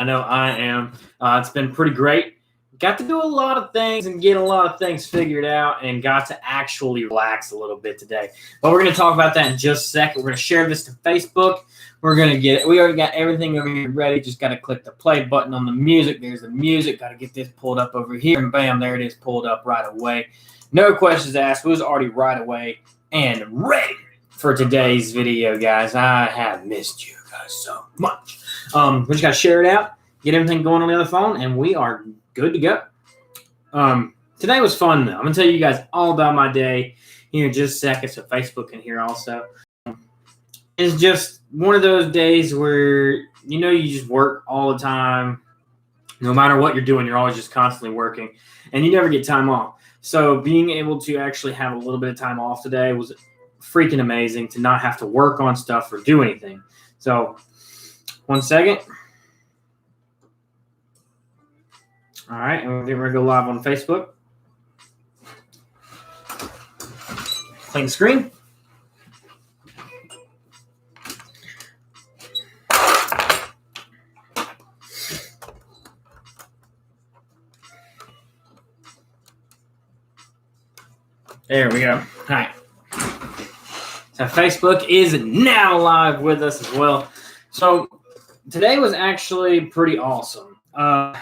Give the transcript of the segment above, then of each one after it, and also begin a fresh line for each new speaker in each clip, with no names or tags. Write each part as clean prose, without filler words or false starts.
I know I am. It's been pretty great. Got to do a lot of things and get a lot of things figured out and got to actually relax a little bit today. But we're going to talk about that in just a second. We're going to share this to Facebook. We're going to get it. We already got everything over here ready. Just got to click the play button on the music. There's the music. Got to get this pulled up over here. And bam, there it is pulled up right away. No questions asked. It was already right away and ready for today's video, guys. I have missed you guys so much. We just got to share it out, get everything going on the other phone, and we are good to go. Today was fun, though. I'm going to tell you guys all about my day here in just a second, so Facebook can hear also. It's just one of those days where, you just work all the time. No matter what you're doing, you're always just constantly working, and you never get time off. So being able to actually have a little bit of time off today was freaking amazing, to not have to work on stuff or do anything. So, 1 second. All right, and we're going to go live on Facebook. Clean the screen. There we go. All right. So Facebook is now live with us as well. So today was actually pretty awesome. I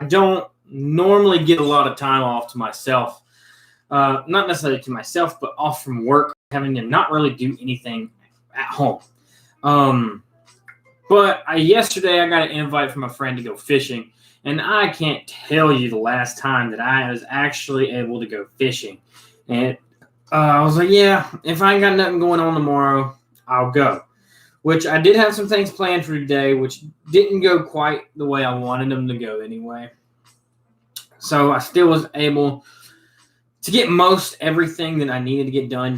don't normally get a lot of time off to myself. Not necessarily to myself, but off from work, having to not really do anything at home. But yesterday I got an invite from a friend to go fishing, and I can't tell you the last time that I was actually able to go fishing. And I was like, yeah, if I ain't got nothing going on tomorrow, I'll go. Which I did have some things planned for today, which didn't go quite the way I wanted them to go anyway. So I still was able to get most everything that I needed to get done.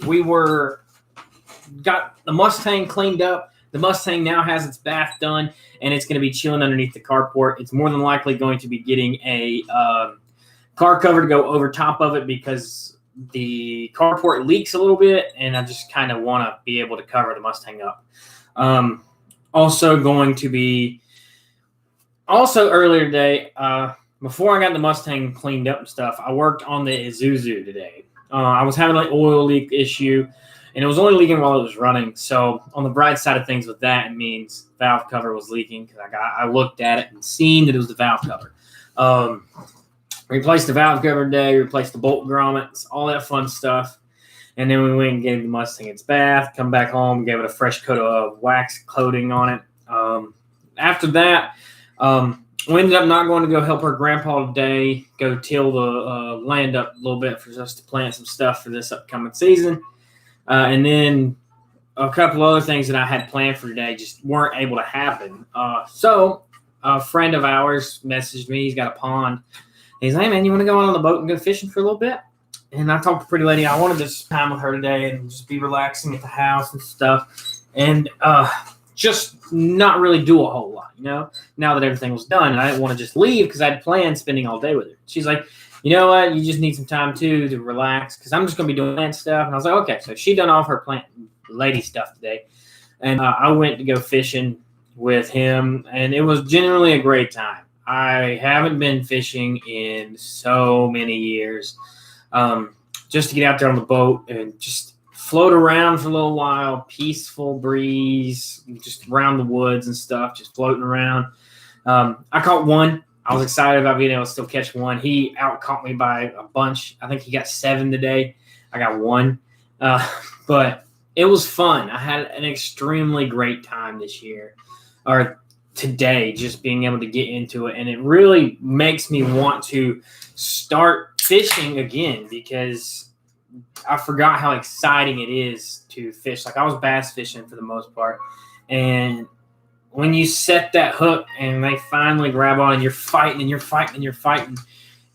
We got the Mustang cleaned up. The Mustang now has its bath done, and it's going to be chilling underneath the carport. It's more than likely going to be getting a car cover to go over top of it because the carport leaks a little bit, and I just kind of want to be able to cover the Mustang up. Also going to be earlier today, before I got the Mustang cleaned up and stuff, I worked on the Isuzu today. I was having an oil leak issue, and it was only leaking while it was running. So on the bright side of things with that, it means the valve cover was leaking because I looked at it and seen that it was the valve cover. Replaced the valve cover today, replaced the bolt grommets, all that fun stuff. And then we went and gave the Mustang its bath, come back home, gave it a fresh coat of wax coating on it. After that, we ended up not going to go help her grandpa today, go till the land up a little bit for us to plant some stuff for this upcoming season. And then a couple other things that I had planned for today just weren't able to happen. So a friend of ours messaged me. He's got a pond. He's like, hey, man, you want to go out on the boat and go fishing for a little bit? And I talked to Pretty Lady. I wanted to spend time with her today and just be relaxing at the house and stuff. And just not really do a whole lot, now that everything was done. And I didn't want to just leave because I had planned spending all day with her. She's like, you know what? You just need some time, too, to relax because I'm just going to be doing plant stuff. And I was like, okay. So she done all of her plant lady stuff today. And I went to go fishing with him, and it was genuinely a great time. I haven't been fishing in so many years. Just to get out there on the boat and just float around for a little while, peaceful breeze, just around the woods and stuff, just floating around. I caught one. I was excited about being able to still catch one. He out-caught me by a bunch. I think he got 7 today. I got 1. But it was fun. I had an extremely great time this year, or today, just being able to get into it. And it really makes me want to start fishing again because I forgot how exciting it is to fish. Like I was bass fishing for the most part. And when you set that hook and they finally grab on and you're fighting and you're fighting and you're fighting,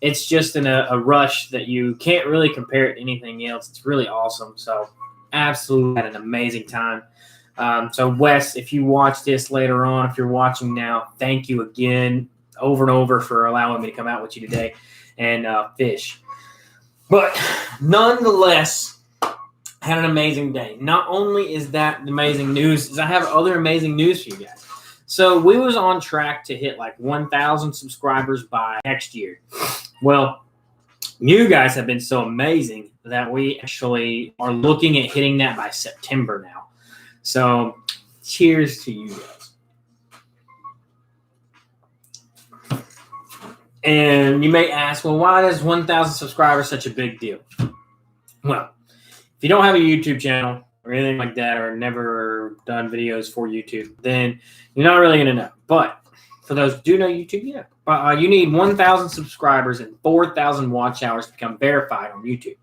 it's just in a rush that you can't really compare it to anything else. It's really awesome. So absolutely had an amazing time. So Wes, if you watch this later on, if you're watching now, thank you again over and over for allowing me to come out with you today and fish. But nonetheless, I had an amazing day. Not only is that amazing news, is I have other amazing news for you guys. So we was on track to hit like 1,000 subscribers by next year. Well, you guys have been so amazing that we actually are looking at hitting that by September now. So cheers to you guys. And you may ask, well, why is 1,000 subscribers such a big deal? Well, if you don't have a YouTube channel or anything like that, or never done videos for YouTube, then you're not really going to know. But for those who do know YouTube, yeah. You need 1,000 subscribers and 4,000 watch hours to become verified on YouTube.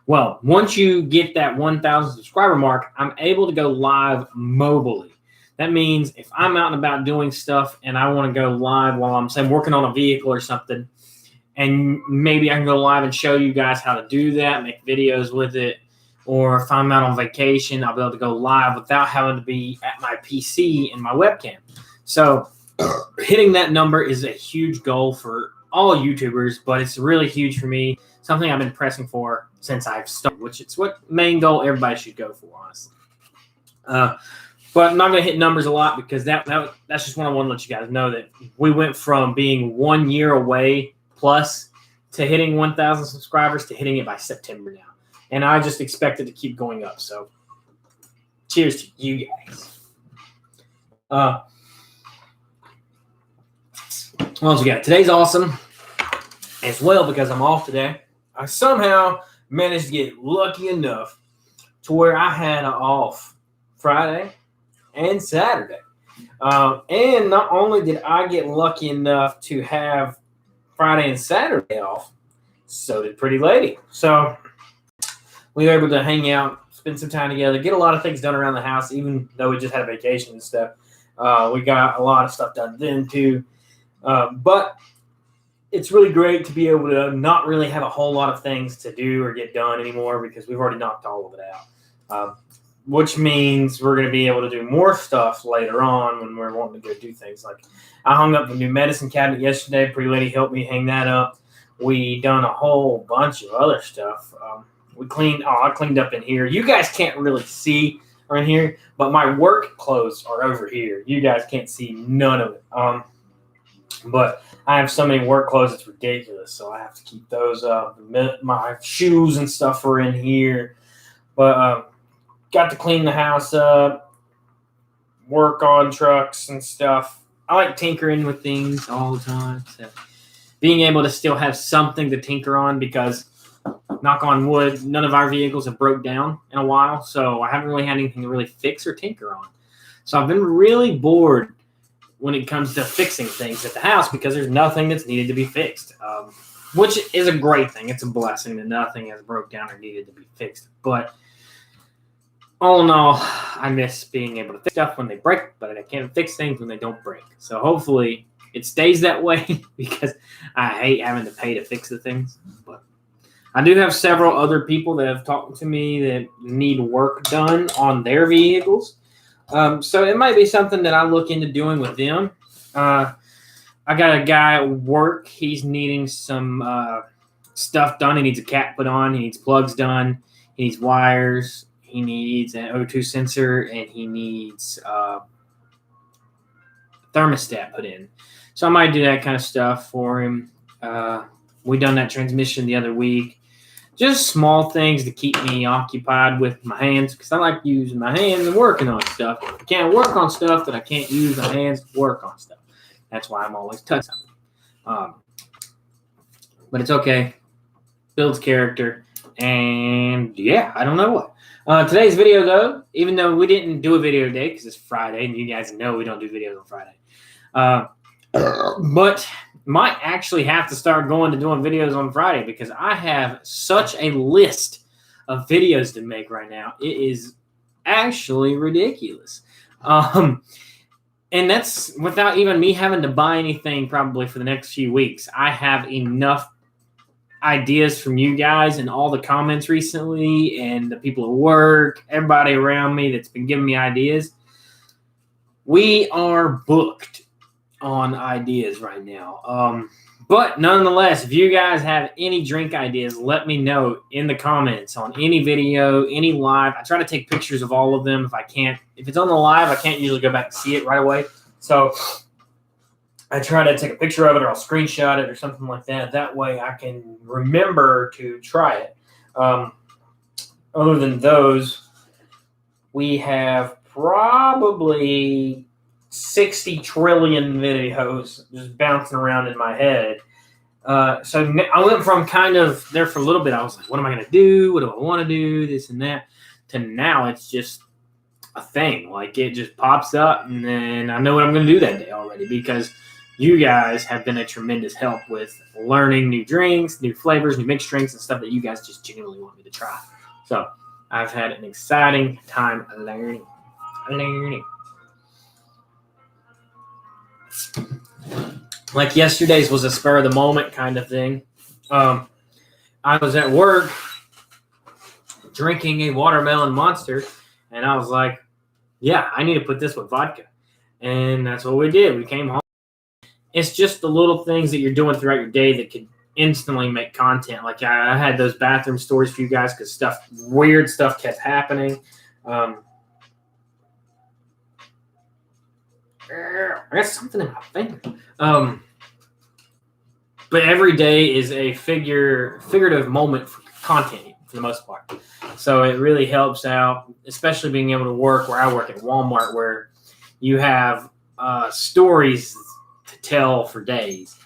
Well, once you get that 1,000 subscriber mark, I'm able to go live mobily. That means if I'm out and about doing stuff and I want to go live while I'm, say, working on a vehicle or something, and maybe I can go live and show you guys how to do that, make videos with it. Or if I'm out on vacation, I'll be able to go live without having to be at my PC and my webcam. So hitting that number is a huge goal for all YouTubers, but it's really huge for me. Something I've been pressing for since I've started, which is what main goal everybody should go for, honestly. But I'm not going to hit numbers a lot because that's just what I want to let you guys know, that we went from being 1 year away plus to hitting 1,000 subscribers to hitting it by September now. And I just expect it to keep going up. So cheers to you guys. What else we got? Today's awesome as well because I'm off today. I somehow managed to get lucky enough to where I had an off Friday and Saturday. And not only did I get lucky enough to have Friday and Saturday off, so did Pretty Lady. So we were able to hang out, spend some time together, get a lot of things done around the house, even though we just had a vacation and stuff. We got a lot of stuff done then too. But it's really great to be able to not really have a whole lot of things to do or get done anymore because we've already knocked all of it out. Which means we're going to be able to do more stuff later on when we're wanting to go do things. Like I hung up the new medicine cabinet yesterday. Pretty Lady helped me hang that up. We done a whole bunch of other stuff. I cleaned up in here. You guys can't really see in here, but my work clothes are over here. You guys can't see none of it. But I have so many work clothes, it's ridiculous. So I have to keep those up. My shoes and stuff are in here. But got to clean the house up, work on trucks and stuff. I like tinkering with things all the time. So being able to still have something to tinker on because, knock on wood, none of our vehicles have broke down in a while. So I haven't really had anything to really fix or tinker on. So I've been really bored when it comes to fixing things at the house because there's nothing that's needed to be fixed, which is a great thing. It's a blessing that nothing has broke down or needed to be fixed. But all in all, I miss being able to fix stuff when they break, but I can't fix things when they don't break. So hopefully it stays that way because I hate having to pay to fix the things. But I do have several other people that have talked to me that need work done on their vehicles. So it might be something that I look into doing with them. I got a guy at work. He's needing some stuff done. He needs a cap put on. He needs plugs done. He needs wires. He needs an O2 sensor, and he needs thermostat put in. So I might do that kind of stuff for him. We done that transmission the other week. Just small things to keep me occupied with my hands because I like using my hands and working on stuff. I can't work on stuff that I can't use my hands to work on stuff. That's why I'm always touching something. But it's okay. Builds character. And yeah, I don't know what. Today's video, though, even though we didn't do a video today because it's Friday, and you guys know we don't do videos on Friday. But might actually have to start going to doing videos on Friday because I have such a list of videos to make right now. It is actually ridiculous. And that's without even me having to buy anything probably for the next few weeks. I have enough ideas from you guys and all the comments recently and the people at work, everybody around me that's been giving me ideas. We are booked on ideas right now. But nonetheless, if you guys have any drink ideas, let me know in the comments on any video, any live. I try to take pictures of all of them if I can't. If it's on the live, I can't usually go back and see it right away. So I try to take a picture of it, or I'll screenshot it or something like that. That way I can remember to try it. Other than those, we have probably 60 trillion videos just bouncing around in my head. So I went from kind of there for a little bit. I was like, what am I going to do? What do I want to do? This and that. To now, it's just a thing. Like, it just pops up, and then I know what I'm going to do that day already, because you guys have been a tremendous help with learning new drinks, new flavors, new mixed drinks, and stuff that you guys just genuinely want me to try. So I've had an exciting time learning. Like yesterday's was a spur of the moment kind of thing. I was at work drinking a watermelon monster, and I was like, yeah, I need to put this with vodka. And that's what we did. We came home. It's just the little things that you're doing throughout your day that could instantly make content. Like I had those bathroom stories for you guys because weird stuff kept happening. I got something in my finger. But every day is a figurative moment for content for the most part. So it really helps out, especially being able to work where I work at Walmart, where you have stories to tell for days.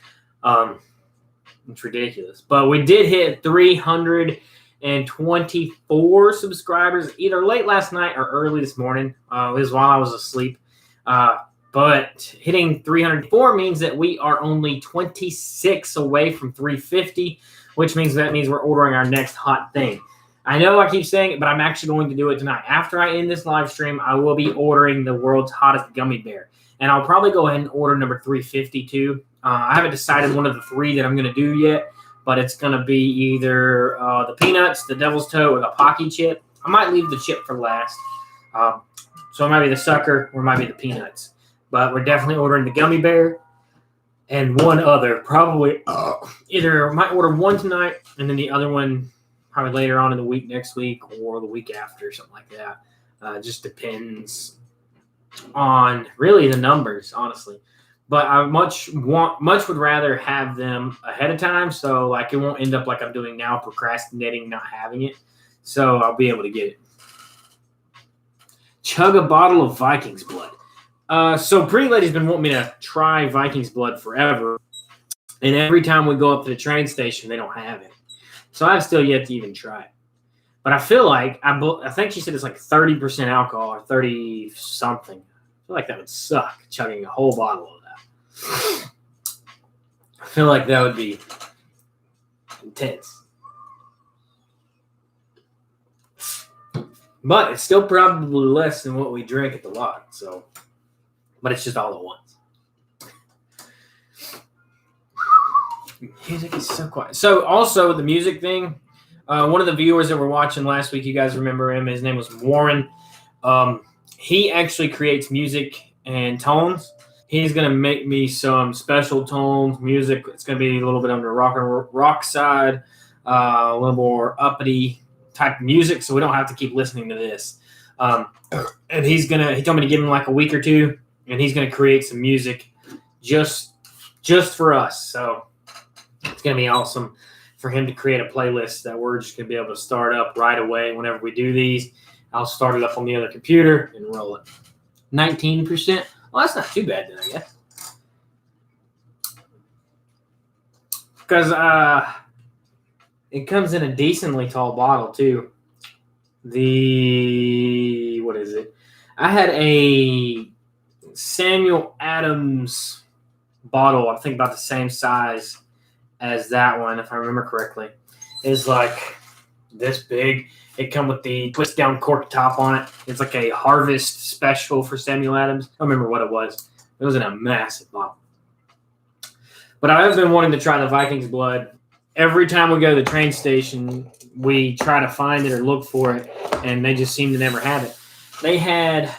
It's ridiculous. But we did hit 324 subscribers either late last night or early this morning. It was while I was asleep. But hitting 304 means that we are only 26 away from 350, which means we're ordering our next hot thing. I know I keep saying it, but I'm actually going to do it tonight. After I end this live stream, I will be ordering the world's hottest gummy bear. And I'll probably go ahead and order number 352. I haven't decided one of the three that I'm going to do yet, but it's going to be either the peanuts, the devil's toe, or the Pocky chip. I might leave the chip for last. So it might be the sucker or it might be the peanuts. But we're definitely ordering the gummy bear and one other. Probably either might order one tonight and then the other one probably later on in the week, next week, or the week after, something like that. Just depends on really the numbers, honestly. But I much would rather have them ahead of time, so like it won't end up like I'm doing now, procrastinating, not having it. So I'll be able to get it. Chug a bottle of Viking's blood. So Pretty Lady's been wanting me to try Viking's blood forever, and every time we go up to the train station, they don't have it. So I've still yet to even try it. But I feel like I think she said it's like 30% alcohol or 30 something. I feel like that would suck, chugging a whole bottle of that. I feel like that would be intense. But it's still probably less than what we drink at the lot. So, but it's just all at once. Music is so quiet. So also the music thing, one of the viewers that were watching last week, you guys remember him. His name was Warren. He actually creates music and tones. He's going to make me some special tones, music. It's going to be a little bit on the rock side, a little more uppity type of music, so we don't have to keep listening to this. And he told me to give him like a week or two, and he's going to create some music just for us. So it's going to be awesome for him to create a playlist that we're just going to be able to start up right away whenever we do these. I'll start it up on the other computer and roll it. 19%. Well, that's not too bad then, I guess. Because it comes in a decently tall bottle, too. What is it? I had a Samuel Adams bottle, I think about the same size as that one, if I remember correctly. It's like this big. It come with the twist down cork top on it. It's like a harvest special for Samuel Adams. I don't remember what it was. It was in a massive bottle. But I've been wanting to try the Viking's blood. Every time we go to the train station, we try to find it or look for it, and they just seem to never have it. They had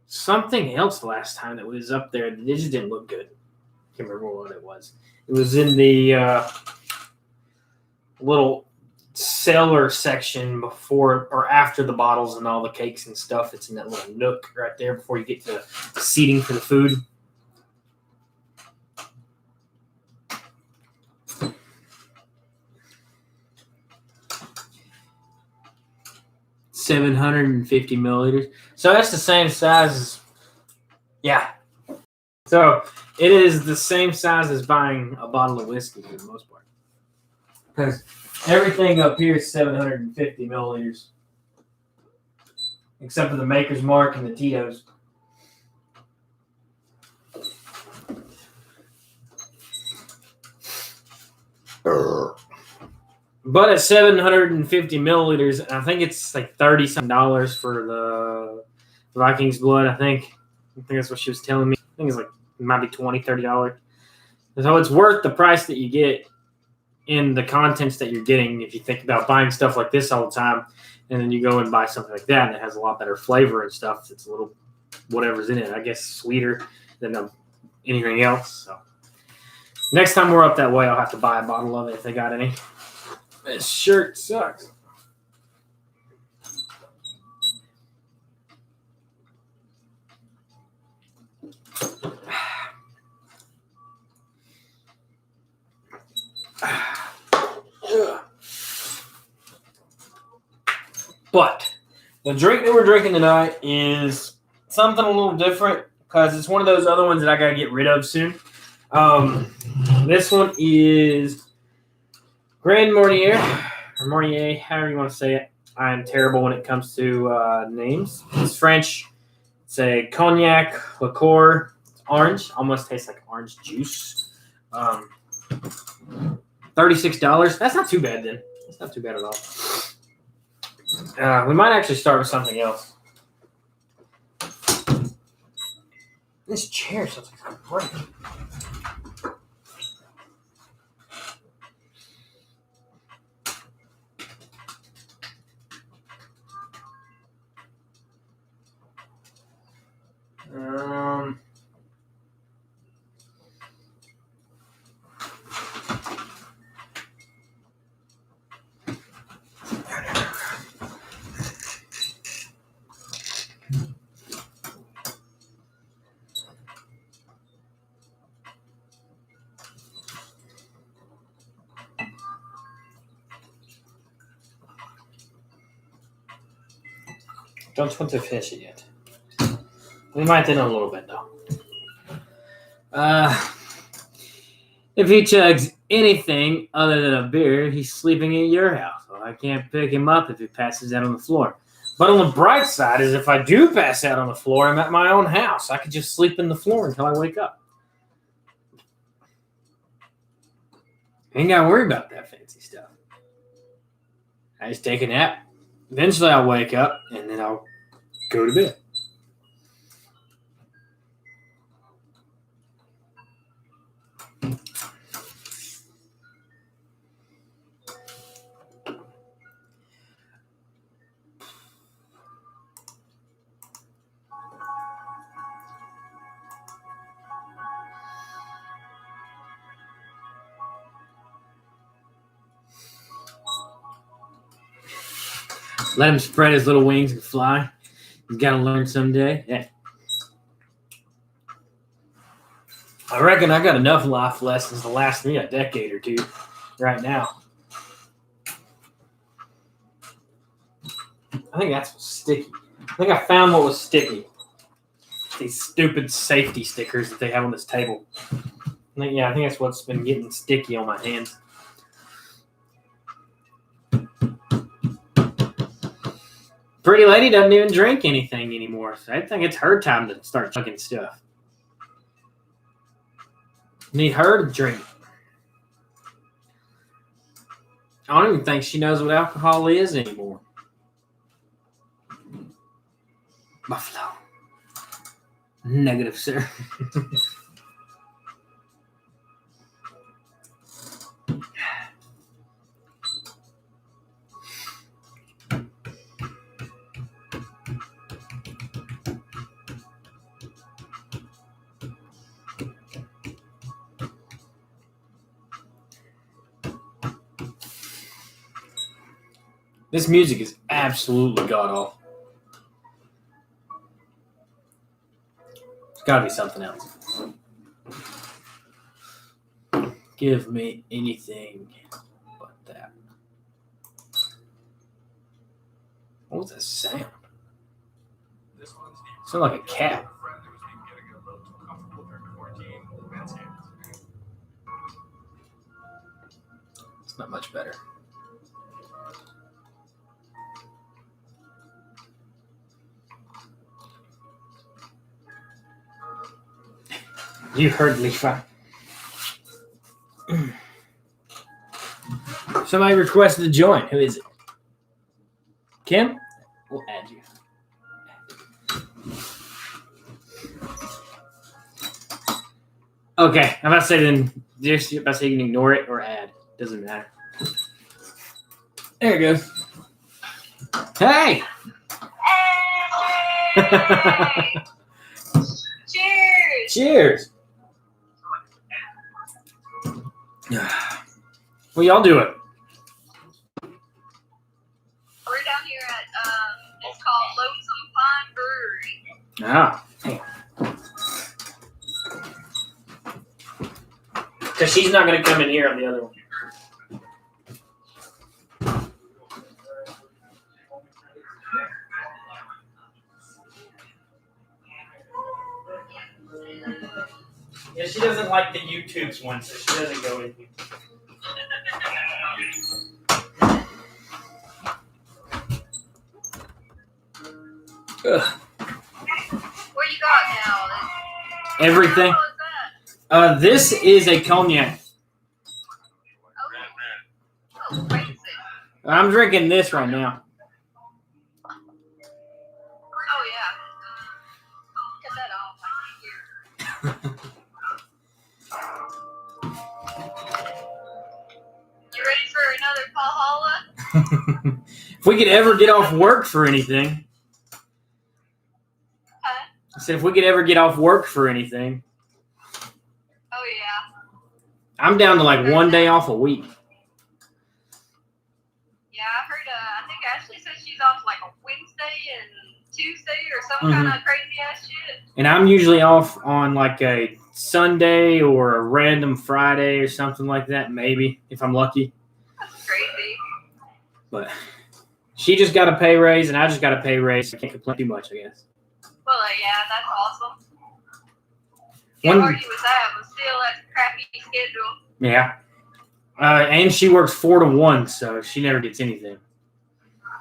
something else last time that was up there. It just didn't look good. I can't remember what it was. It was in the little cellar section before or after the bottles and all the cakes and stuff. It's in that little nook right there before you get to seating for the food. $750 milliliters. So that's the same size as, yeah. So it is the same size as buying a bottle of whiskey for the most part. Because everything up here is 750 milliliters. Except for the Maker's Mark and the Tito's. But at 750 milliliters, I think it's like $30 for the Viking's Blood. I think that's what she was telling me. I think it's like it might be $20, $30. So it's worth the price that you get in the contents that you're getting. If you think about buying stuff like this all the time, and then you go and buy something like that, and it has a lot better flavor and stuff. It's a little whatever's in it, I guess, sweeter than anything else. So next time we're up that way, I'll have to buy a bottle of it if they got any. This shirt sucks. But the drink that we're drinking tonight is something a little different because it's one of those other ones that I got to get rid of soon. This one is Grand Marnier, or Marnier, however you want to say it. I am terrible when it comes to names. It's French. It's a cognac liqueur. It's orange. Almost tastes like orange juice. $36. That's not too bad then. That's not too bad at all. We might actually start with something else. This chair sounds like it's breaking. Don't want to finish it yet. We might in a little bit though. If he chugs anything other than a beer, he's sleeping at your house. Well, I can't pick him up if he passes out on the floor. But on the bright side is if I do pass out on the floor, I'm at my own house. I could just sleep in the floor until I wake up. Ain't got to worry about that fancy stuff. I just take a nap. Eventually I'll wake up and then I'll go to bed. Let him spread his little wings and fly. He's got to learn someday. Yeah. I reckon I got enough life lessons to last me a decade or two right now. I think that's sticky. I think I found what was sticky. These stupid safety stickers that they have on this table. I think that's what's been getting sticky on my hands. Pretty lady doesn't even drink anything anymore. So I think it's her time to start chugging stuff. Need her to drink. I don't even think she knows what alcohol is anymore. Buffalo. Negative, sir. This music is absolutely god-awful. It's got to be something else. Give me anything but that. What was that sound? Sound like a cat. It's not much better. You heard Levi. Somebody requested to join. Who is it? Kim? We'll add you. Okay, I'm about to say then. Just about to say you can ignore it or add. Doesn't matter. There it goes. Hey!
Hey! Cheers!
Cheers! What y'all doing?
We're down here at it's called Lonesome Pine Brewery.
Ah, because she's not going to come in here on the other one. Yeah, she doesn't like the YouTube's one, so she doesn't go in here. Ugh.
What you got now?
Everything.
What is that?
This is a cognac.
Oh, crazy.
I'm drinking this right now.
Oh, yeah. Cut that off. I can't hear. You ready for another Valhalla?
If we could ever get off work for anything.
Huh?
I said if we could ever get off work for anything.
Oh, yeah.
I'm down to like one day off a week.
Yeah, I heard, I think Ashley said she's off like a Wednesday and Tuesday or some kind of crazy ass shit.
And I'm usually off on like a Sunday or a random Friday or something like that, maybe, if I'm lucky.
That's crazy.
But she just got a pay raise and I just got a pay raise. So I can't complain too much, I guess.
Well, yeah, that's awesome. Can't
One-
argue with that, but still, that's a crappy schedule.
Yeah. And she works 4 to 1, so she never gets anything.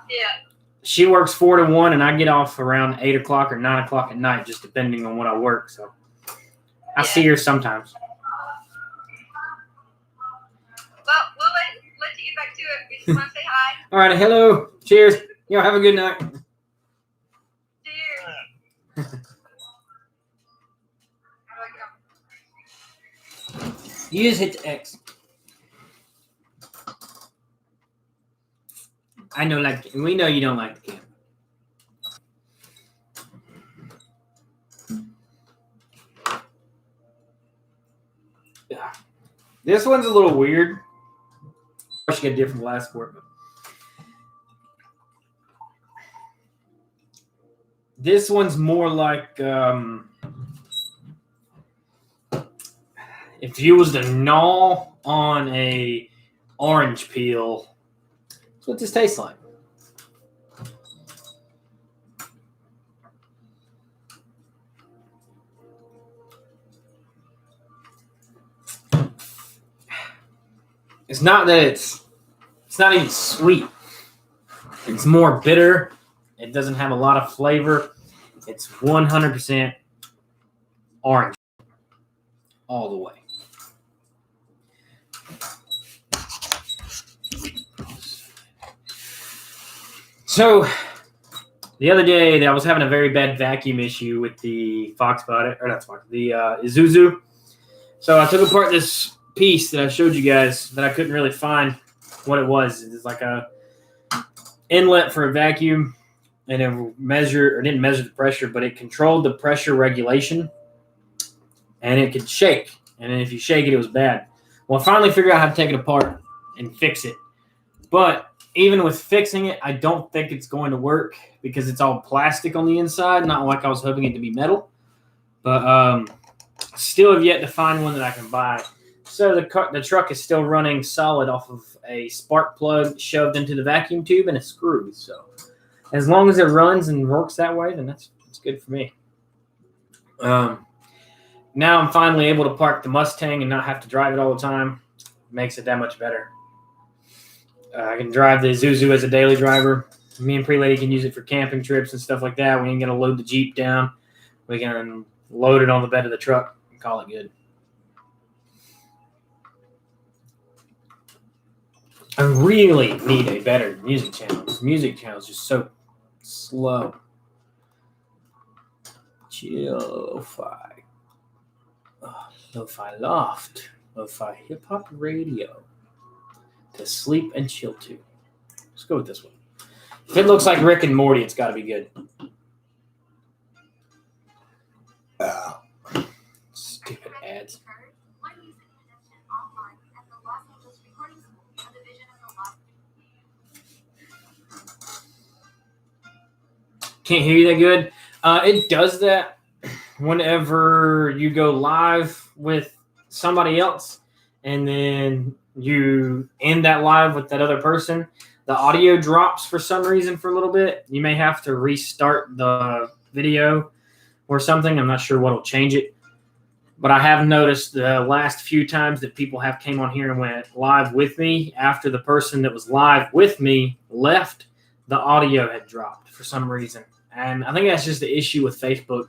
Yeah.
She works 4 to 1, and I get off around 8 o'clock or 9 o'clock at night, just depending on what I work. So I see her sometimes.
Well, we'll let you get back to it. We just want to say hi.
All right. Hello. Cheers. Yo, have a good night.
Cheers. How do I go?
You just hit the X. I know, like, we know you don't like the camera. Yeah. This one's a little weird. I should get a different glass for it. But this one's more like if you was to gnaw on a orange peel. That's what this tastes like. It's not that it's not even sweet. It's more bitter. It doesn't have a lot of flavor. It's 100% orange all the way. So, the other day, I was having a very bad vacuum issue with the Isuzu. So I took apart this piece that I showed you guys that I couldn't really find what it was. It's like a inlet for a vacuum, and it didn't measure the pressure, but it controlled the pressure regulation, and it could shake. And if you shake it, it was bad. Well, I finally figured out how to take it apart and fix it. But even with fixing it, I don't think it's going to work because it's all plastic on the inside, not like I was hoping it to be metal. But still have yet to find one that I can buy. So the truck is still running solid off of a spark plug shoved into the vacuum tube and a screw. So as long as it runs and works that way, then that's good for me. Now I'm finally able to park the Mustang and not have to drive it all the time. Makes it that much better. I can drive the Isuzu as a daily driver. Me and Pre-Lady can use it for camping trips and stuff like that. We ain't going to load the Jeep down. We can load it on the bed of the truck and call it good. I really need a better music channel. This music channel is just so slow. Chill-fi. Lo-fi loft. Lo-fi hip-hop radio. To sleep and chill to. Let's go with this one. If it looks like Rick and Morty, it's got to be good. Stupid ads. Can't hear you that good. It does that whenever you go live with somebody else and then you end that live with that other person. The audio drops for some reason for a little bit. You may have to restart the video or something. I'm not sure what will change it. But I have noticed the last few times that people have came on here and went live with me, after the person that was live with me left, the audio had dropped for some reason. And I think that's just the issue with Facebook.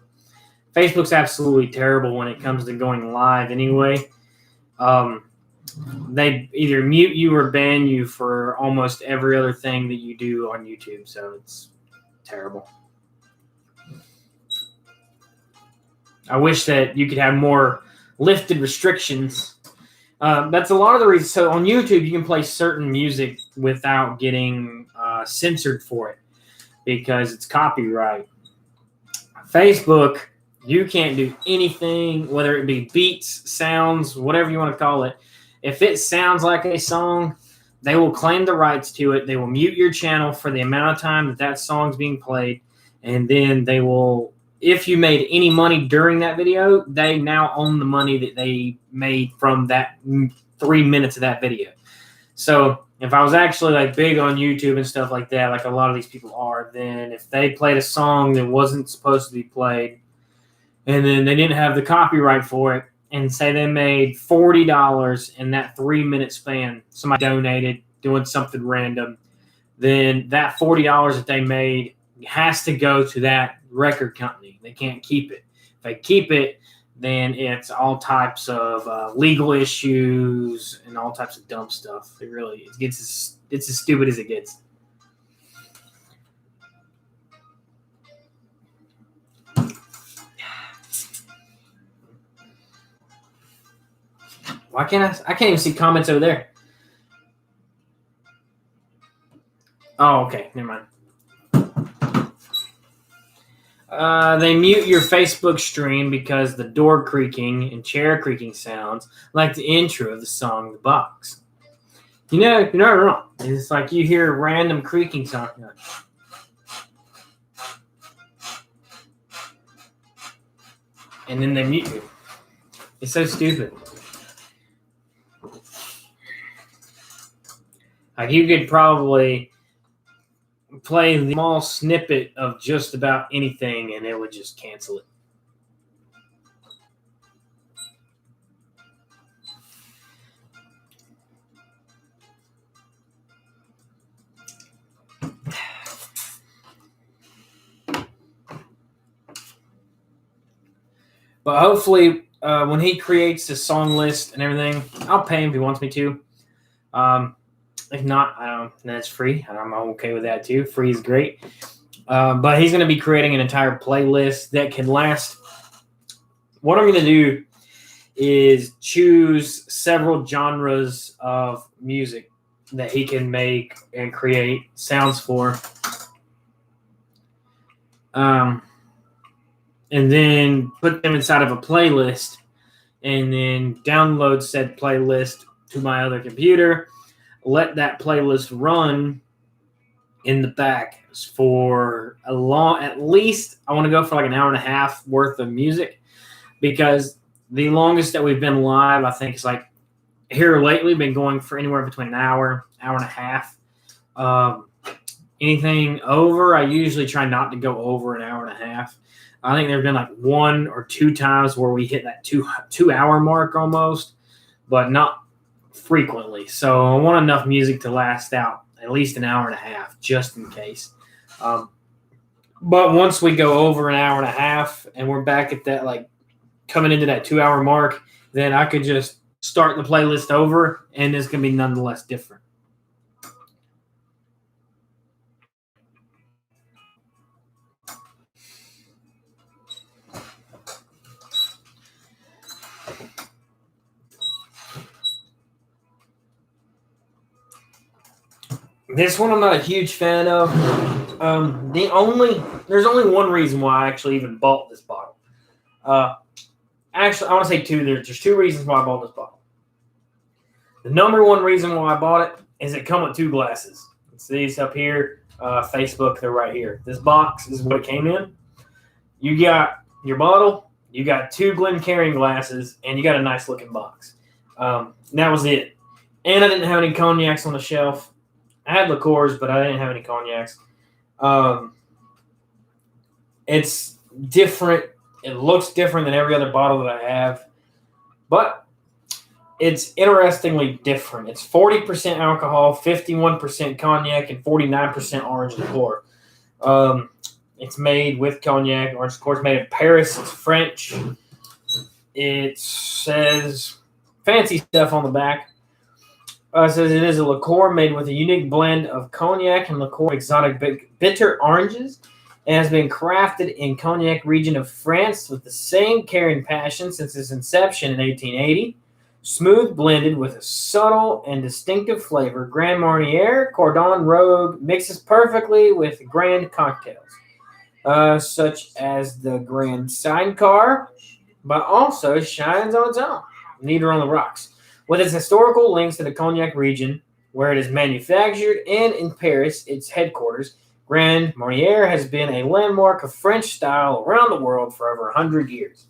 Facebook's absolutely terrible when it comes to going live anyway. They either mute you or ban you for almost every other thing that you do on YouTube. So it's terrible. I wish that you could have more lifted restrictions. That's a lot of the reasons. So on YouTube, you can play certain music without getting censored for it because it's copyright. Facebook, you can't do anything, whether it be beats, sounds, whatever you want to call it. If it sounds like a song, they will claim the rights to it. They will mute your channel for the amount of time that that song's being played. And then they will, if you made any money during that video, they now own the money that they made from that 3 minutes of that video. So if I was actually like big on YouTube and stuff like that, like a lot of these people are, then if they played a song that wasn't supposed to be played and then they didn't have the copyright for it, and say they made $40 in that 3 minute span, somebody donated doing something random, then that $40 that they made has to go to that record company. They can't keep it. If they keep it, then it's all types of legal issues and all types of dumb stuff. It's as stupid as it gets. Why can't I can't even see comments over there. Oh, okay. Never mind. They mute your Facebook stream because the door creaking and chair creaking sounds like the intro of the song The Box. You're not wrong. It's like you hear random creaking sound. And then they mute you. It's so stupid. Like you could probably play the small snippet of just about anything and it would just cancel it. But hopefully when he creates a song list and everything, I'll pay him if he wants me to. If not, then it's free, and I'm okay with that too. Free is great. But he's going to be creating an entire playlist that can last. What I'm going to do is choose several genres of music that he can make and create sounds for. And then put them inside of a playlist and then download said playlist to my other computer. Let that playlist run in the back for at least I want to go for like an hour and a half worth of music, because the longest that we've been live, I think, is like here lately been going for anywhere between an hour and a half. Anything over, I usually try not to go over an hour and a half. I think there have been like 1 or 2 times where we hit that 2 hour mark almost, but not frequently. So I want enough music to last out at least an hour and a half, just in case. But once we go over an hour and a half and we're back at that, like coming into that 2 hour mark, then I could just start the playlist over and it's going to be nonetheless different. This one I'm not a huge fan of. There's only one reason why I actually even bought this bottle. Actually, I want to say two. There's 2 reasons why I bought this bottle. The number one reason why I bought it is it come with 2 glasses. It's these up here. Facebook, they're right here. This box is what it came in. You got your bottle, you got 2 Glencairn glasses, and you got a nice looking box. That was it. And I didn't have any cognacs on the shelf. I had liqueurs, but I didn't have any cognacs. It's different. It looks different than every other bottle that I have, but it's interestingly different. It's 40% alcohol, 51% cognac, and 49% orange liqueur. It's made with cognac. Orange liqueur is made in Paris. It's French. It says fancy stuff on the back. It says it is a liqueur made with a unique blend of cognac and liqueur of exotic bitter oranges. It has been crafted in Cognac region of France with the same care and passion since its inception in 1880. Smooth blended with a subtle and distinctive flavor, Grand Marnier Cordon Rogue mixes perfectly with grand cocktails, such as the Grand Sidecar, but also shines on its own. Neither on the rocks. With its historical links to the Cognac region, where it is manufactured, and in Paris, its headquarters, Grand Marnier has been a landmark of French style around the world for over 100 years.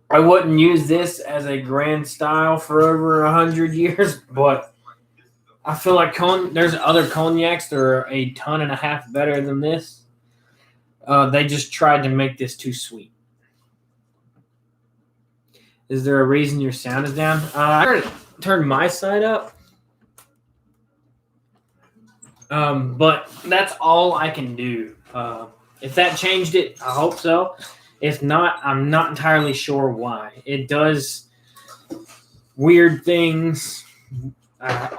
I wouldn't use this as a grand style for over 100 years, but I feel like there's other cognacs that are a ton and a half better than this. They just tried to make this too sweet. Is there a reason your sound is down? I turned my side up. But that's all I can do. If that changed it, I hope so. If not, I'm not entirely sure why. It does weird things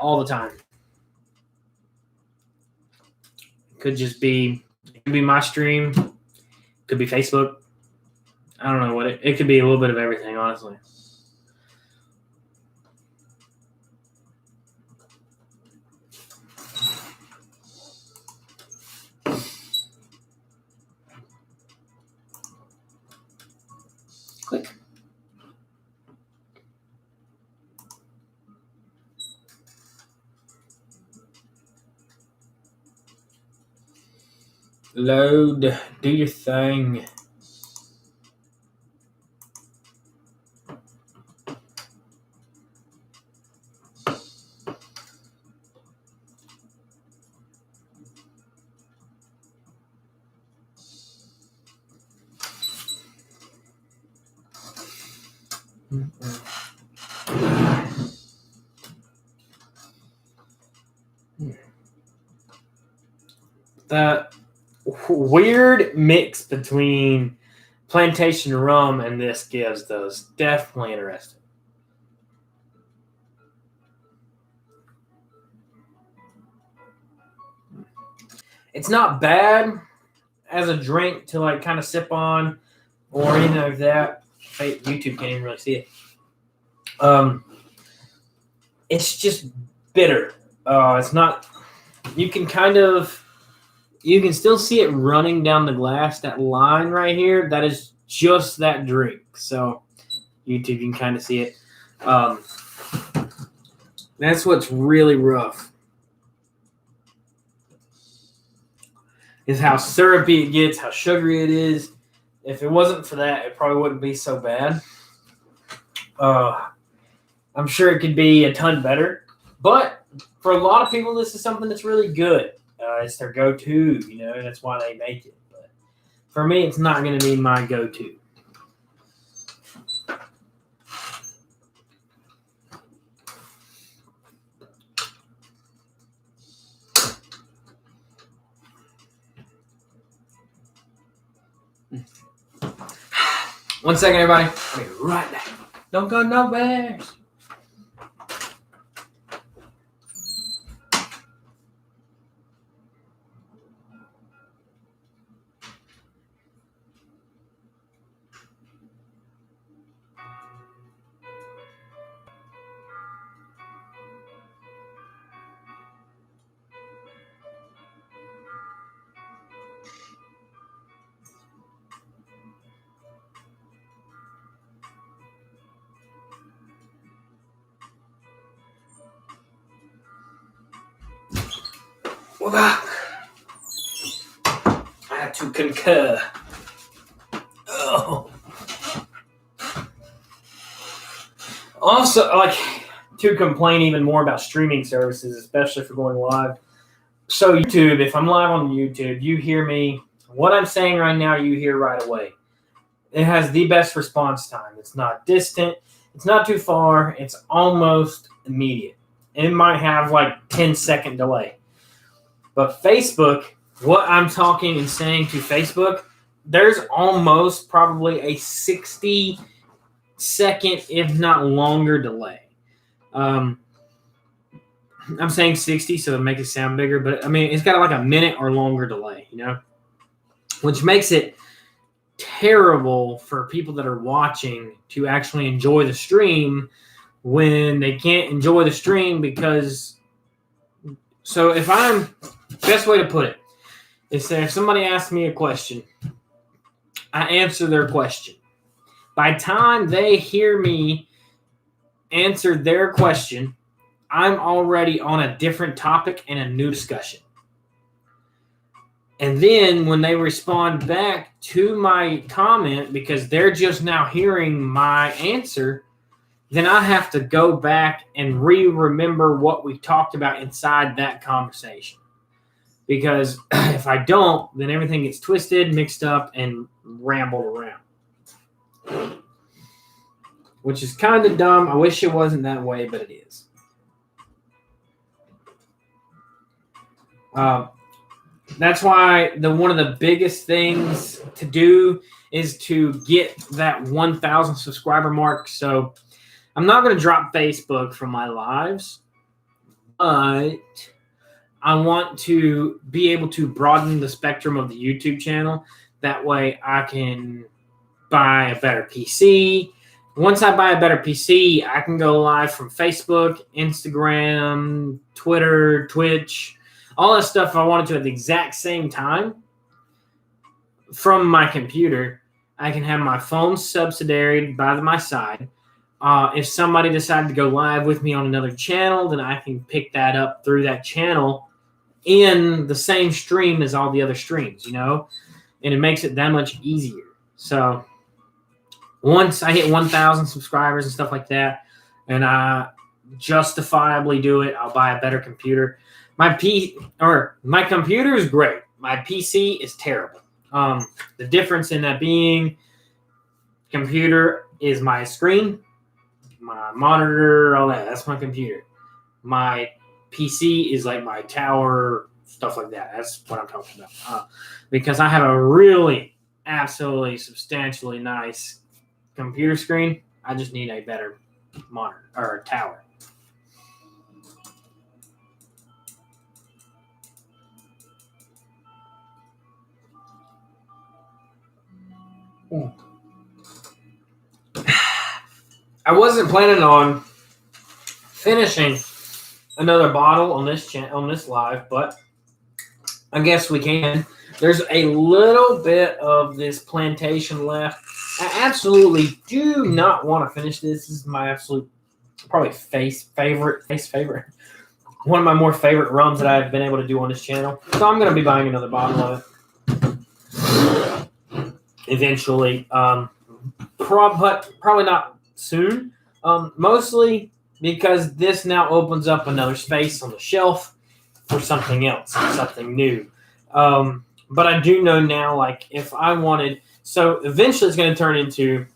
all the time. Could be my stream. Could be Facebook. I don't know what it could be a little bit of everything, honestly. Click. Load. Do your thing. That weird mix between plantation rum and this gives those definitely interesting. It's not bad as a drink to like kind of sip on or anything like that. YouTube can't even really see it. It's just bitter. It's not. You can still see it running down the glass. That line right here, that is just that drink. So YouTube, you can kind of see it. That's what's really rough. is how syrupy it gets, how sugary it is. If it wasn't for that, it probably wouldn't be so bad. I'm sure it could be a ton better. But for a lot of people, this is something that's really good. It's their go-to, and that's why they make it. But for me, it's not going to be my go-to. One second, everybody. I'll be right back. Don't go nowhere. Well, I have to concur. Oh. Also, to complain even more about streaming services, especially for going live. So YouTube, if I'm live on YouTube, you hear me. What I'm saying right now, you hear right away. It has the best response time. It's not distant. It's not too far. It's almost immediate. It might have 10-second delay. But Facebook, what I'm talking and saying to Facebook, there's almost probably a 60-second, if not longer, delay. I'm saying 60, so to make it sound bigger, but it's got a minute or longer delay, which makes it terrible for people that are watching to actually enjoy the stream when they can't enjoy the stream because. So best way to put it is that if somebody asks me a question, I answer their question. By the time they hear me answer their question, I'm already on a different topic and a new discussion. And then when they respond back to my comment, because they're just now hearing my answer, then I have to go back and remember what we talked about inside that conversation. Because if I don't, then everything gets twisted, mixed up, and rambled around. Which is kind of dumb. I wish it wasn't that way, but it is. That's why one of the biggest things to do is to get that 1,000 subscriber mark. So I'm not going to drop Facebook from my lives, but I want to be able to broaden the spectrum of the YouTube channel. That way I can buy a better PC. Once I buy a better PC, I can go live from Facebook, Instagram, Twitter, Twitch, all that stuff I wanted to at the exact same time from my computer. I can have my phone subsidiaried by my side. If somebody decided to go live with me on another channel, then I can pick that up through that channel in the same stream as all the other streams, and it makes it that much easier. So once I hit 1,000 subscribers and stuff like that, and I justifiably do it, I'll buy a better computer. My computer is great. My PC is terrible. The difference in that being, computer is my screen, my monitor, all that. That's my computer. My PC is my tower, stuff like that. That's what I'm talking about. Because I have a really, absolutely, substantially nice computer screen. I just need a better monitor or tower. I wasn't planning on finishing another bottle on this live, but I guess we can. There's a little bit of this plantation left. I absolutely do not want to finish this. This is my absolute probably favorite. One of my more favorite rums that I've been able to do on this channel. So I'm going to be buying another bottle of it. eventually. But probably not soon. Mostly because this now opens up another space on the shelf for something else, something new. But I do know now, like, if I wanted, so eventually it's going to turn into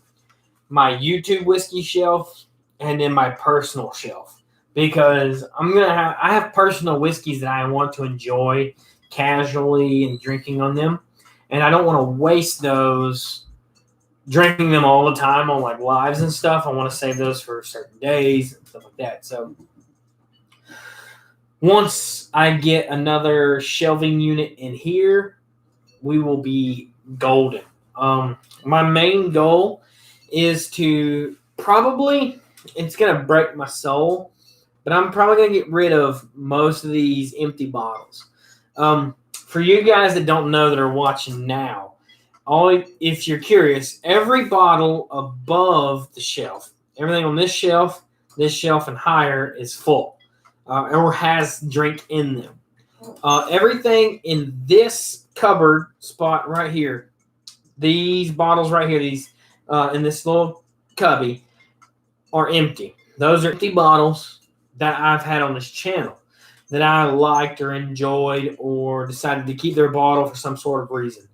my YouTube whiskey shelf and then my personal shelf, because I have personal whiskeys that I want to enjoy casually and drinking on them, and I don't want to waste those drinking them all the time on like lives and stuff. I want to save those for certain days and stuff like that. So once I get another shelving unit in here, we will be golden. My main goal is to probably, it's going to break my soul, but I'm probably going to get rid of most of these empty bottles. For you guys that don't know that are watching now, if you're curious, every bottle above the shelf, everything on this shelf, and higher is full or has drink in them. Everything in this cupboard spot right here, these bottles right here, these in this little cubby, are empty. Those are empty bottles that I've had on this channel that I liked or enjoyed or decided to keep their bottle for some sort of reason.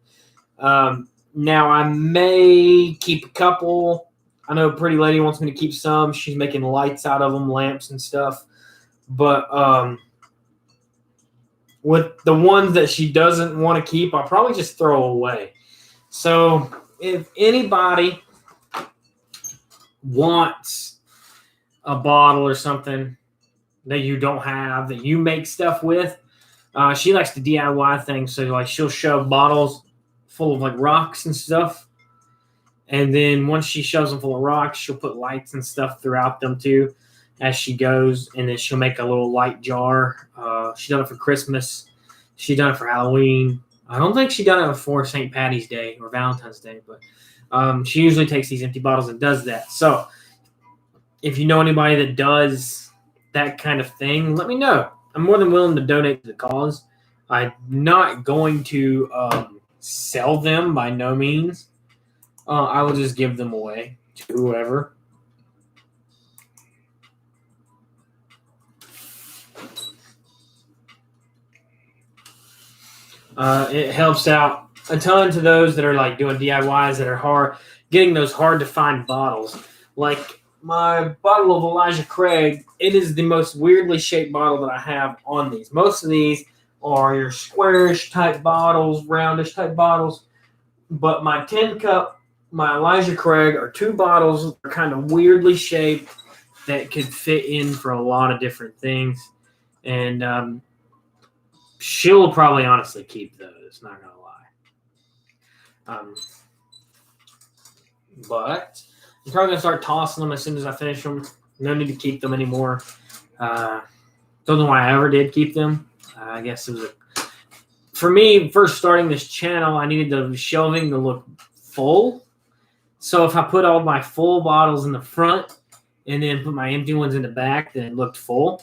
Now I may keep a couple. I know Pretty Lady wants me to keep some. She's making lights out of them, lamps and stuff. But with the ones that she doesn't want to keep, I'll probably just throw away. So if anybody wants a bottle or something that you don't have, that you make stuff with, she likes to DIY things. So like she'll shove bottles full of like rocks and stuff. And then once she shoves them full of rocks, she'll put lights and stuff throughout them too as she goes. And then she'll make a little light jar. She done it for Christmas. She done it for Halloween. I don't think she done it before St. Patty's Day or Valentine's Day, but she usually takes these empty bottles and does that. So if you know anybody that does that kind of thing, let me know. I'm more than willing to donate to the cause. I'm not going to sell them by no means. I will just give them away to whoever. It helps out a ton to those that are like doing DIYs that are getting those hard to find bottles. Like my bottle of Elijah Craig, it is the most weirdly shaped bottle that I have on these. Most of these are your squarish type bottles, roundish type bottles. But my 10 cup, my Elijah Craig are two bottles that are kind of weirdly shaped that could fit in for a lot of different things. And she'll probably honestly keep those, not going to lie. But I'm probably going to start tossing them as soon as I finish them. No need to keep them anymore. Don't know why I ever did keep them. I guess it was for me, first starting this channel, I needed the shelving to look full. So if I put all my full bottles in the front and then put my empty ones in the back, then it looked full.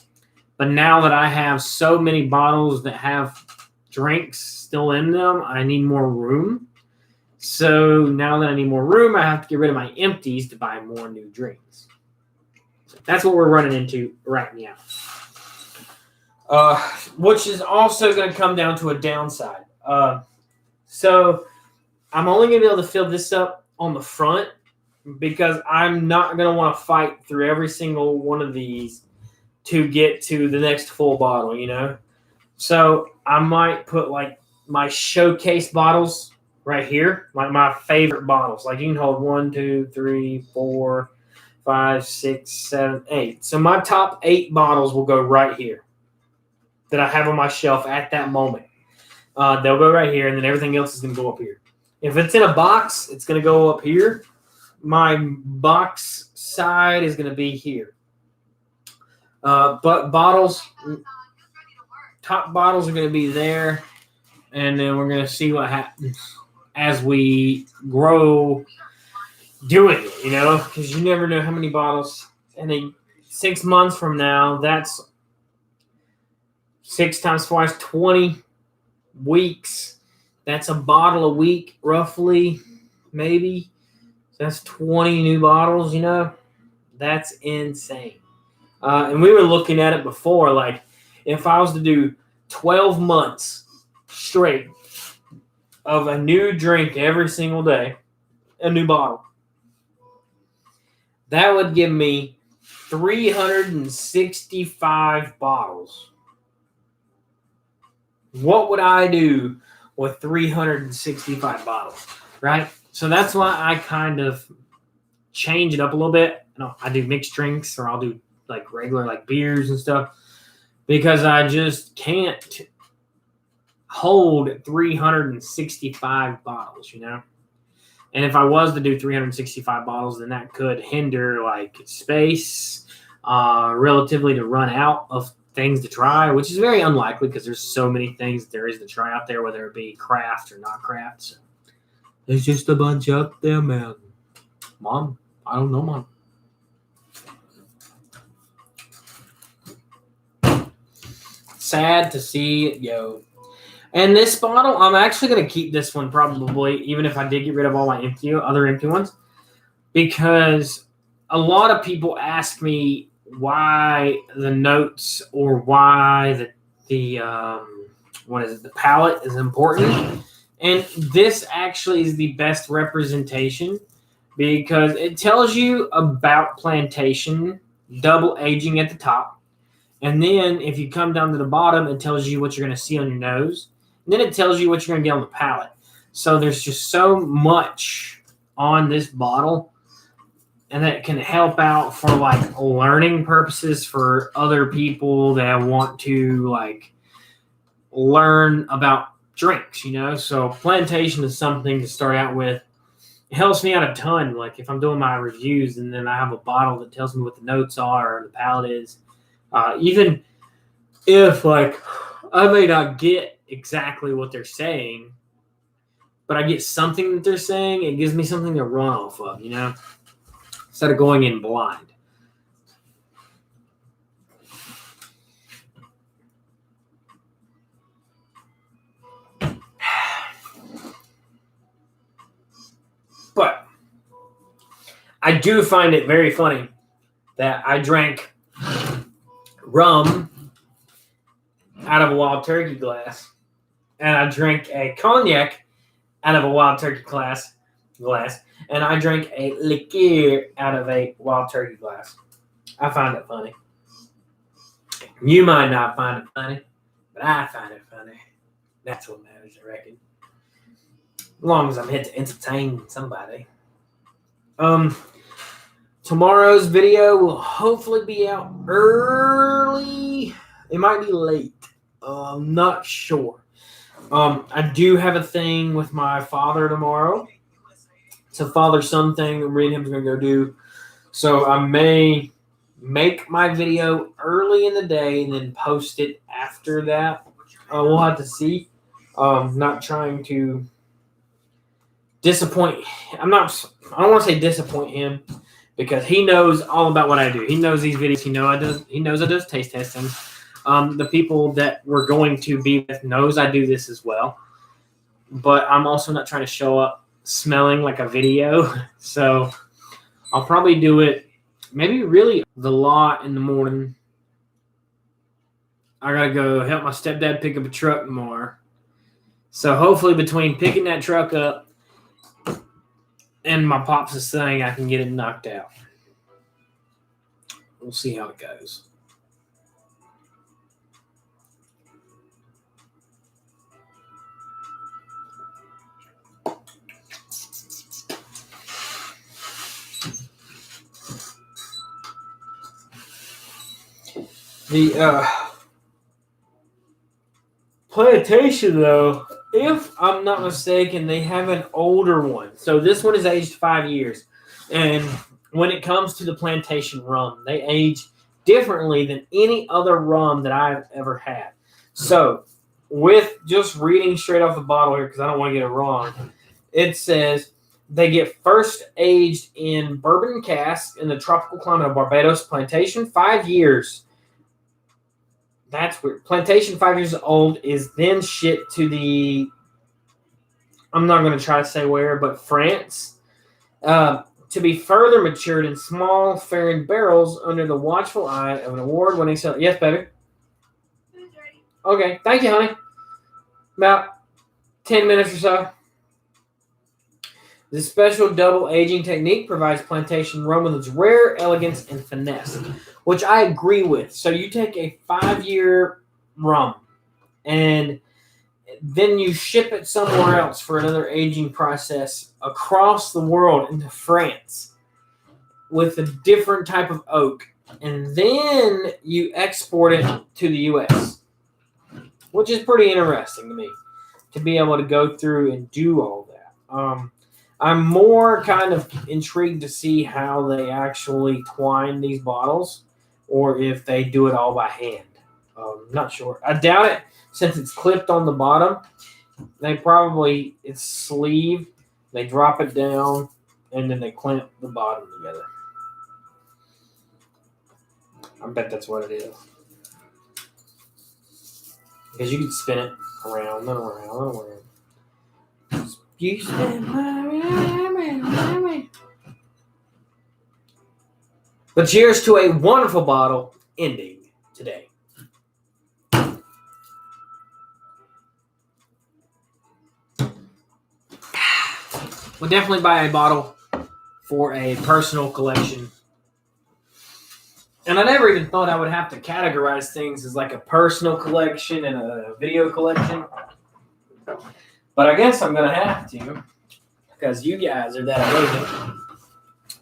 But now that I have so many bottles that have drinks still in them, I need more room. So now that I need more room, I have to get rid of my empties to buy more new drinks. So that's what we're running into right now. Which is also going to come down to a downside. So I'm only going to be able to fill this up on the front because I'm not going to want to fight through every single one of these to get to the next full bottle, you know? So I might put like my showcase bottles right here, like my favorite bottles. Like you can hold 1, 2, 3, 4, 5, 6, 7, 8. So my top 8 bottles will go right here that I have on my shelf at that moment. They'll go right here, and then everything else is going to go up here. If it's in a box, it's going to go up here. My box side is going to be here. But bottles, top bottles are going to be there, and then we're going to see what happens as we grow doing it, you know, because you never know how many bottles. And 6 months from now, that's 6 times twice, 20 weeks That's a bottle a week, roughly, maybe. So that's 20 new bottles, you know? That's insane. And we were looking at it before, like, if I was to do 12 months straight of a new drink every single day, a new bottle, that would give me 365 bottles. What would I do with 365 bottles, right? So that's why I kind of change it up a little bit. I do mixed drinks, or I'll do like regular like beers and stuff, because I just can't hold 365 bottles, you know? And if I was to do 365 bottles, then that could hinder like space, relatively to run out of things to try, which is very unlikely because there's so many things there is to try out there, whether it be craft or not craft. So there's just a bunch up there, man. Mom, I don't know, Mom. Sad to see it go. And this bottle, I'm actually going to keep this one probably, even if I did get rid of all my other empty ones, because a lot of people ask me why the notes or why the palate is important. And this actually is the best representation because it tells you about plantation, double aging at the top. And then if you come down to the bottom, it tells you what you're going to see on your nose. And then it tells you what you're going to get on the palate. So there's just so much on this bottle, and that can help out for like learning purposes for other people that want to like learn about drinks, you know? So plantation is something to start out with. It helps me out a ton. Like if I'm doing my reviews and then I have a bottle that tells me what the notes are or the palate is, even if like I may not get exactly what they're saying, but I get something that they're saying, it gives me something to run off of, you know, instead of going in blind. But I do find it very funny that I drank rum out of a Wild Turkey glass, and I drank a cognac out of a Wild Turkey glass, and I drank a liqueur out of a Wild Turkey glass. I find it funny. You might not find it funny, but I find it funny. That's what matters, I reckon. As long as I'm here to entertain somebody. Tomorrow's video will hopefully be out early. It might be late. I'm not sure. I do have a thing with my father tomorrow. It's a father-son thing that me and him are going to go do. So I may make my video early in the day and then post it after that. We'll have to see. Not trying to disappoint. I don't want to say disappoint him because he knows all about what I do. He knows these videos. He knows I do taste testing. The people that we're going to be with knows I do this as well. But I'm also not trying to show up smelling like a video. So I'll probably do it maybe really the lot in the morning. I got to go help my stepdad pick up a truck tomorrow. So hopefully between picking that truck up and my pops' thing, I can get it knocked out. We'll see how it goes. The plantation, though, if I'm not mistaken, they have an older one. So this one is aged 5 years. And when it comes to the plantation rum, they age differently than any other rum that I've ever had. So with just reading straight off the bottle here, because I don't want to get it wrong, it says they get first aged in bourbon casks in the tropical climate of Barbados. Plantation, 5 years. That's weird. Plantation, 5 years old, is then shipped to the I'm not going to try to say where, but France, to be further matured in small fairing barrels under the watchful eye of an award-winning seller. Yes, baby?
Who's ready?
Okay, thank you, honey. About 10 minutes or so. This special double aging technique provides plantation rum with its rare elegance and finesse, which I agree with. So you take a 5-year rum and then you ship it somewhere else for another aging process across the world into France with a different type of oak. And then you export it to the U.S., which is pretty interesting to me, to be able to go through and do all that. I'm more kind of intrigued to see how they actually twine these bottles or if they do it all by hand. Not sure. I doubt it since it's clipped on the bottom. It's sleeve. They drop it down and then they clamp the bottom together. I bet that's what it is. Because you can spin it around and around and around. You spin around. But cheers to a wonderful bottle ending today. We'll definitely buy a bottle for a personal collection. And I never even thought I would have to categorize things as like a personal collection and a video collection. But I guess I'm going to have to because you guys are that amazing.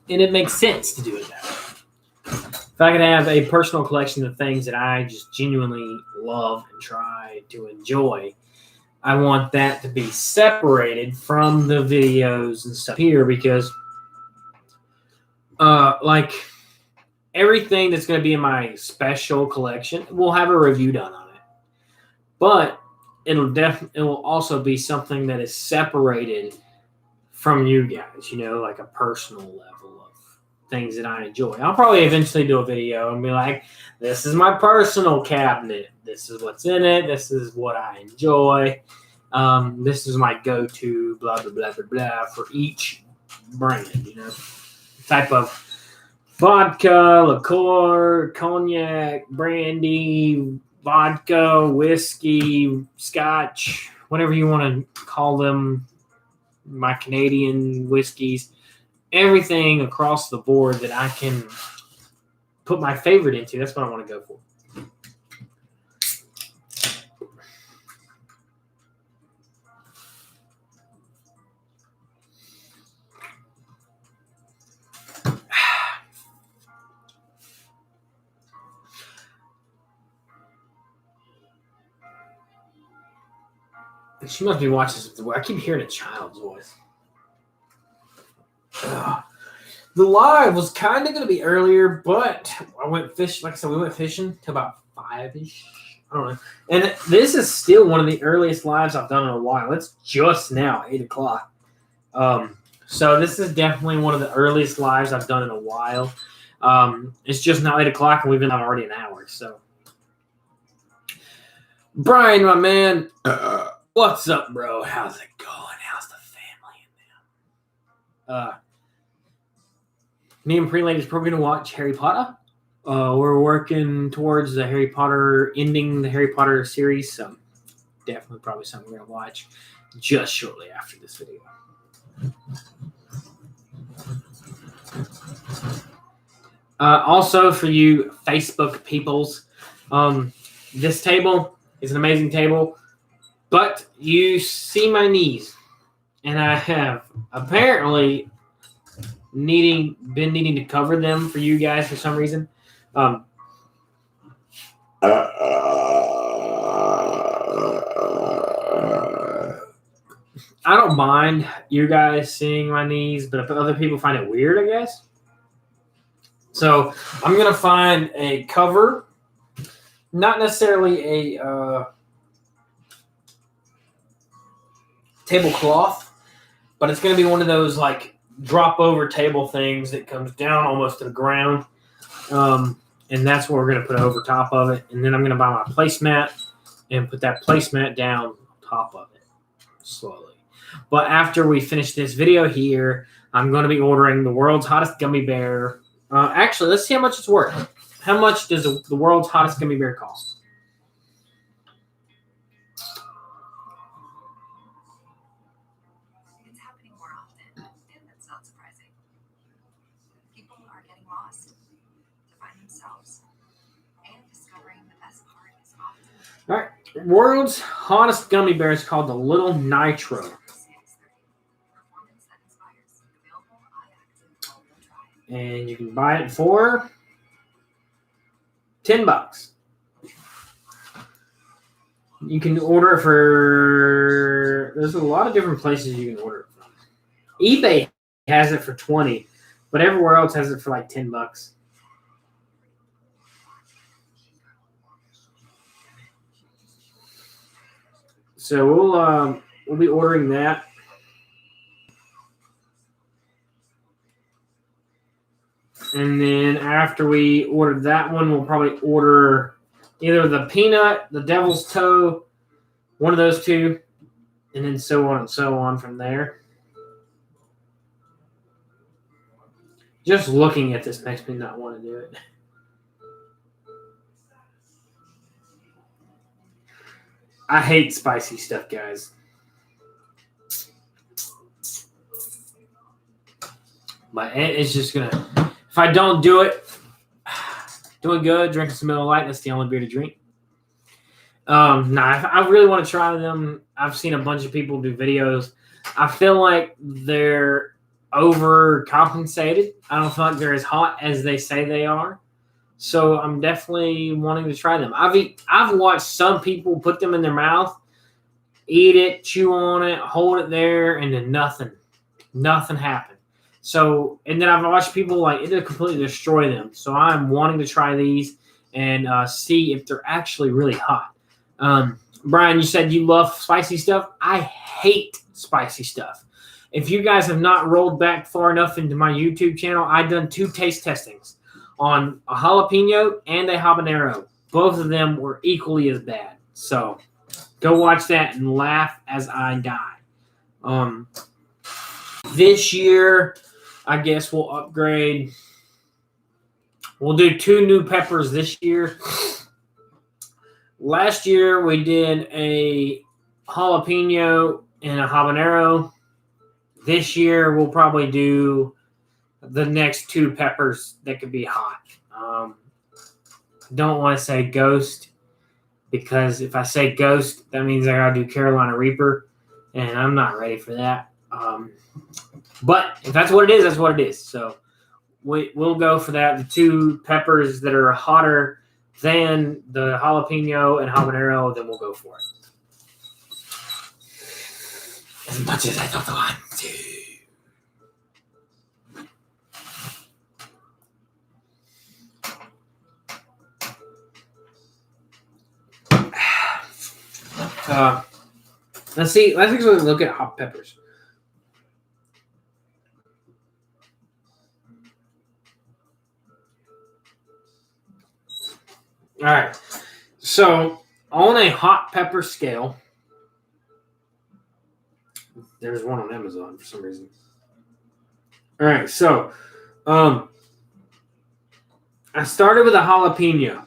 And it makes sense to do it that way. If I could have a personal collection of things that I just genuinely love and try to enjoy, I want that to be separated from the videos and stuff here because like everything that's going to be in my special collection, we'll have a review done on it. But it will also be something that is separated from you guys, like a personal level of things that I enjoy. I'll probably eventually do a video and be like, this is my personal cabinet. This is what's in it. This is what I enjoy. This is my go-to, blah, blah, blah, blah, blah, for each brand, type of vodka, liqueur, cognac, brandy, vodka, whiskey, scotch, whatever you want to call them, my Canadian whiskeys, everything across the board that I can put my favorite into. That's what I want to go for. She must be watching something. I keep hearing a child's voice. The live was kind of going to be earlier, but I went fishing. Like I said, we went fishing till about 5-ish. I don't know. And this is still one of the earliest lives I've done in a while. It's just now 8 o'clock. So this is definitely one of the earliest lives I've done in a while. It's just now 8 o'clock, and we've been on already an hour. So, Brian, my man. What's up, bro? How's it going? How's the family in there? Me and Prelate is probably going to watch Harry Potter. We're working towards the Harry Potter, ending the Harry Potter series. So definitely probably something we're going to watch just shortly after this video. Also, for you Facebook peoples, this table is an amazing table. But you see my knees, and I have apparently been needing to cover them for you guys for some reason. I don't mind you guys seeing my knees, but if other people find it weird, I guess. So I'm going to find a cover, not necessarily a tablecloth, but it's going to be one of those like drop over table things that comes down almost to the ground. And that's what we're going to put over top of it. And then I'm going to buy my placemat and put that placemat down on top of it slowly. But after we finish this video here, I'm going to be ordering the world's hottest gummy bear. Actually, let's see how much it's worth. How much does the world's hottest gummy bear cost?
It's happening more often, and that's not surprising. People are getting lost to find themselves, and discovering the best part is often.
All right, world's hottest gummy bear is called the Little Nitro.
Performance that inspires. Available on Active. Go try it.
And you can buy it for $10. You can order it for. There's a lot of different places you can order it from. eBay has it for $20, but everywhere else has it for like $10. So we'll be ordering that. And then after we order that one, we'll probably order either the peanut, the devil's toe, one of those two, and then so on and so on from there. Just looking at this makes me not want to do it. I hate spicy stuff, guys. But it's just going to... If I don't do it, doing good, drinking some Miller Lite, that's the only beer to drink. I really want to try them. I've seen a bunch of people do videos. I feel like they're overcompensated. I don't feel like they're as hot as they say they are. So I'm definitely wanting to try them. I've watched some people put them in their mouth, eat it, chew on it, hold it there, and then nothing happened. So, and then I've watched people like it'll completely destroy them. So I'm wanting to try these and see if they're actually really hot. Brian, you said you love spicy stuff. I hate spicy stuff. If you guys have not rolled back far enough into my YouTube channel, I've done 2 taste testings on a jalapeno and a habanero. Both of them were equally as bad. So go watch that and laugh as I die. This year, I guess we'll upgrade. We'll do 2 new peppers this year. Last year, we did a jalapeno and a habanero. This year, we'll probably do the next 2 peppers that could be hot. Don't want to say ghost, because if I say ghost, that means I got to do Carolina Reaper, and I'm not ready for that. But if that's what it is, that's what it is. So we'll go for that. The 2 peppers that are hotter than the jalapeno and habanero, then we'll go for it. As much as I don't want to. Let's see. Let's actually look at hot peppers. All right. So on a hot pepper scale, there's one on Amazon for some reason. All right. So I started with a jalapeno.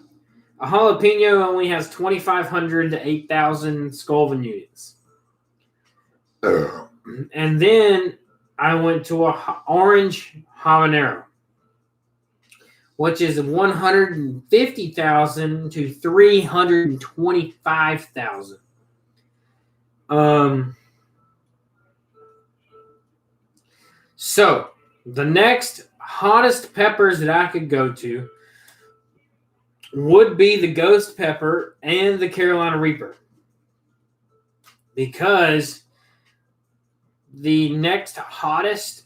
A jalapeno only has 2,500 to 8,000 Scoville units. And then I went to a orange habanero, which is 150,000 to 325,000. So the next hottest peppers that I could go to would be the Ghost Pepper and the Carolina Reaper, because the next hottest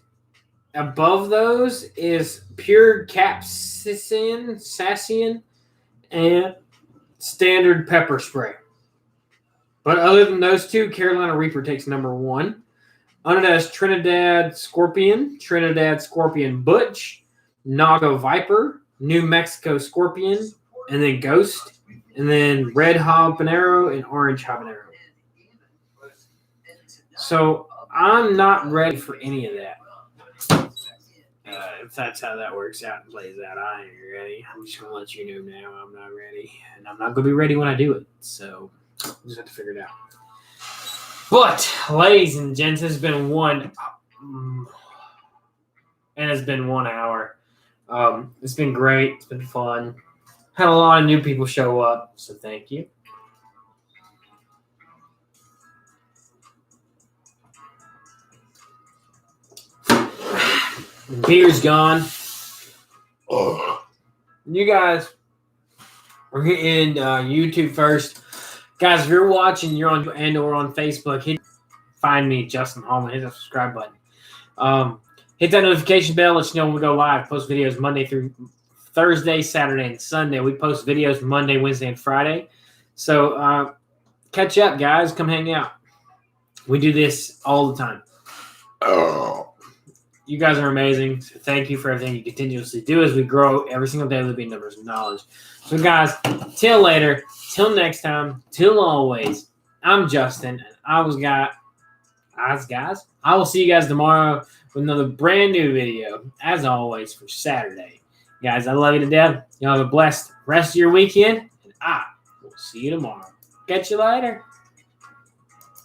above those is pure capsaicin and standard pepper spray. But other than those 2, Carolina Reaper takes number 1. Under that is Trinidad Scorpion Butch, Naga Viper, New Mexico Scorpion, and then Ghost, and then red habanero and orange habanero. So I'm not ready for any of that. If that's how that works out and plays out, I ain't ready. I'm just gonna let you know now I'm not ready, and I'm not gonna be ready when I do it. So we'll just have to figure it out. But, ladies and gents, it's been 1 hour. It's been great. It's been fun. Had a lot of new people show up, so thank you. Beer's gone. You guys, we're hitting YouTube first. Guys, if you're watching, you're on or on Facebook, find me, Justin Hallman. Hit that subscribe button. Hit that notification bell. Let you know when we go live. Post videos Monday through Thursday, Saturday, and Sunday. We post videos Monday, Wednesday, and Friday. So catch up, guys. Come hang out. We do this all the time. You guys are amazing. So thank you for everything you continuously do as we grow every single day with the numbers of knowledge. So, guys, till later, till next time, till always, I'm Justin, and I will see you guys tomorrow with another brand new video, as always, for Saturday. Guys, I love you to death. Y'all have a blessed rest of your weekend, and I will see you tomorrow. Catch you later.